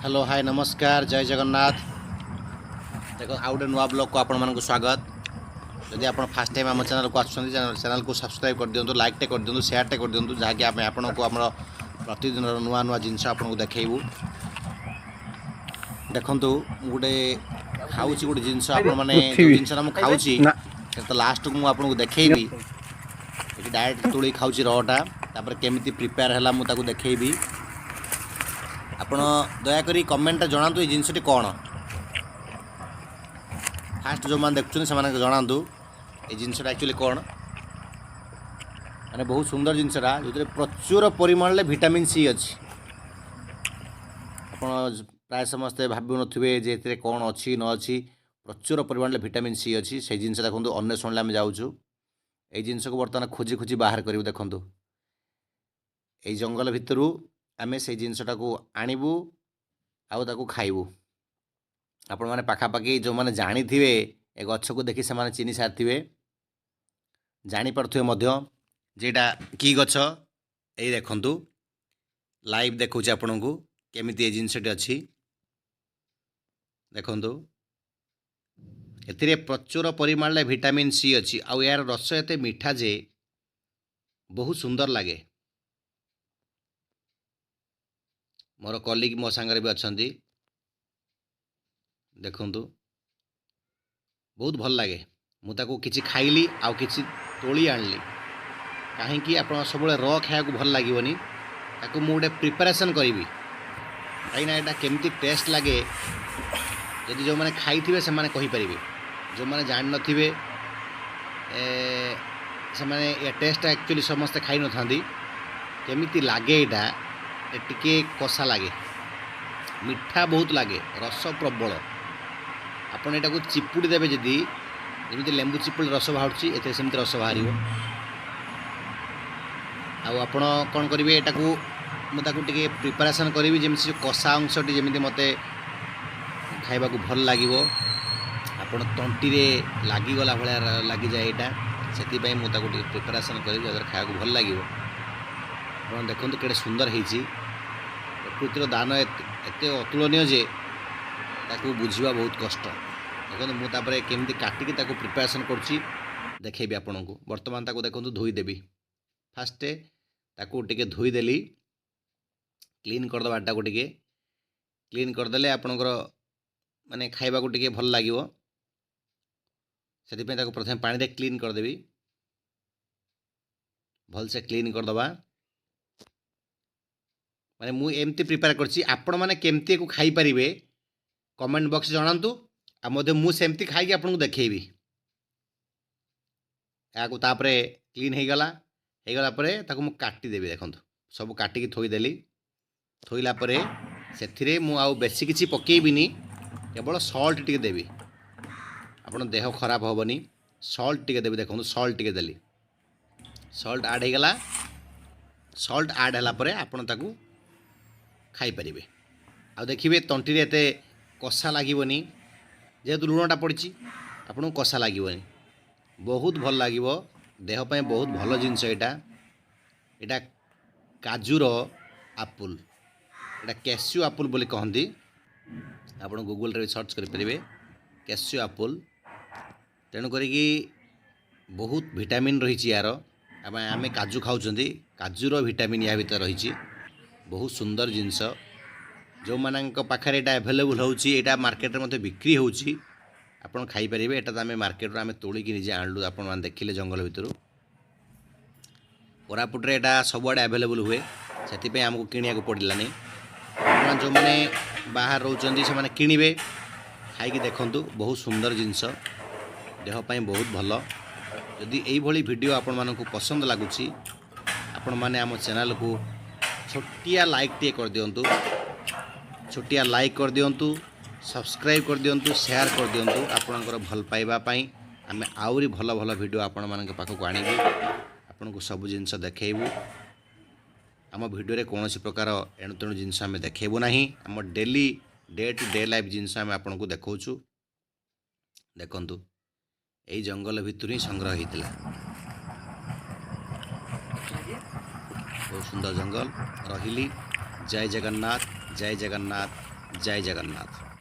Hello hi नमस्कार जय जगन्नाथ। देखो आउ गोटे नुआ ब्लॉग को आपण मानक स्वागत। जदि आप फास्ट टाइम आम चैनल को आसुँच चैनल को सब्सक्राइब कर दिंतु, लाइक टे कर दिंतु, शेयर टे कर दिंतु, जहाँकि आम आपण को आम प्रतिदिन नुआ नुआ जिनस आपको देखू। देखु गोटे खाऊँ गोटे जिनस आपने जो पृथ्वी जिनस खाऊँगी ना तो लास्ट को मुझे देखी ये डायरेक्ट तोड़ी खाऊँ रटा तापर केमी प्रिपेयर है मुझे देखी। आपण दयाकोरी कमेंट जनातु ये जिनसटी कौन फास्ट जो मैंने देखुं से जनातु ये जिनसटा एक्चुअली कौन माने बहुत सुंदर जिनसटा जो प्रचुर परिमाण में विटामिन सी अच्छी। आप प्राय समस्ते भाव नुवे जे कौन अच्छी न अच्छी प्रचुर परिमाण में विटामिन सी अच्छी से जिनस देखो अन्वेषण आम जाऊँ ये जिनस को बर्तमान खोजी खोजी बाहर करूँ। देखु ये जंगल भितर आम से जिनसटा को आणबू आउ खाइबू। आपण मैंने पाखापाखि जो मैंने जानी थे ए गछ को देखी से चिन्ह सारी जापे जेटा कि गछ ये देखु लाइव देखा आपण को केमी ये जिनसटी अच्छी। देखु ए प्रचुर परिमाण में विटामिन सी अच्छी आउ यार रस एत मीठा जे बहुत सुंदर लगे। मोर कलिग मो सांगे भी अच्छा देखु बहुत भल लगे। मुझे किसी खाइली आउ किसी तोली आनली कहीं आप सब र खाया भल लगे ताकू मुझे प्रिपेरेसन करी कहीं यहाँ केमती टेस्ट लगे जदि जो मैंने खाई थे से मैंने कहीपर जो मैंने जान नथिबे से मैंने ये टेस्ट एक्चुअली समस्ते खाई न था केमिति लगे यहाँ टिके कषा लगे मीठा बहुत लगे रस प्रबल। आपड़ यहाँ चिपुड़ी देवे जदि जमी लेंबू चिपुड़ी रस बाहर एते सेमती रस बाहर आपण कौन करेंगे यहाँ मुझे प्रिपेरेसन करी जमी कषा अंशटी जमी मत खाइबा भल लगे आपण तंटी लगिगला भाया लगी जाए यहाँ से मुझे प्रिपेरेसन कर खाया भल लगे। आप देखो केड़े सुंदर होती प्रकृतिर दान एत अतुलनीय जे ताकू बुझा बहुत कष्ट। देखो मुझे केमती काटिकी प्रिपेरेसन करुँची देखेबी आपन को। बर्तमान देखो धोईदेवी फास्ट ताकू टिके धोईदेली क्लीन करदे आटा को टिके क्लीन करदे आपणकर माने खाइबा को टिके भल लगे से प्रथम पानी दे क्लीन करदेवी भल से क्लीन करदबा माने मु एमती प्रिपेयर करछि। आपण माने केमती को खाई परिबे कमेंट बॉक्स जणांतु आ मधे मु सेमती खाई आपन को देखेबी। या को तापरे क्लीन हे गला परे ताको मु काटी देबी। देखंतु सब काटी की थोई देली थोइला परे सेथिरे मु आउ बेसी किछि पकेइबिनी केवल सॉल्ट टिके देबी। आपन देह खराब होबनी सॉल्ट टिके देबी। देखंतु सॉल्ट टिके देली सॉल्ट ऐड हे गला सॉल्ट ऐड हला परे आपन ताकू खाई परिबे। आ देखिबे तंटी रे एते कषा लागबनी जेहेतु लुणटा पड़ी आपन कषा लागबनी बहुत भल लगे देह पे बहुत भल जिनस यहाँ काजूर आपुल यहाँ कैस्यू आपुल बोली कहती आप गूगल रे सर्च करेंगे कैस्यू आपुल तेणुक बहुत विटामिन रही यार आम काजू खाऊँ काजूर विटामिन या भर रही बहुत सुंदर जिनस जो मानक पाखे यहाँ एभेलेबुल होता मार्केट में बिक्री होची आपन खाई परिबे। एटा आम मार्केट आम तोलिकी निजे आणलु आपण मैंने देखिले जंगल भितर कोरापुट रे एटा सबुआडे एभेलेबुल हुए से आमको किनिया को पड़लानी। आप जो मैंने बाहर रोचंदी से माने किनिबे खाई देखंतु बहुत सुंदर जिनस देहपाई बहुत भल। जदि यही भली वीडियो आपण मानकु पसंद लगुची आपण माने आम चैनल को छोटिया लाइक टे कर दियंतु छोटिया लाइक कर दियंतु सब्सक्राइब कर दियंतु शेयर कर दियंतु आपणकर भल पाइबा पई आमे आउरी भल भल वीडियो आपण मानक पाखक आनिबु आपण को सब जिनस देखेबु। आम वीडियो रे कौन प्रकार एणु तेणु जिनस आम देखेबु नाही आम daily day to day life जिनस आम आपण को देखौछु। देखंतु एई जंगल भितर ही संग्रह होइतिला बहुत सुंदर जंगल रहिली। जय जगन्नाथ जय जगन्नाथ ଜୟ ଜଗନ୍ନାଥ।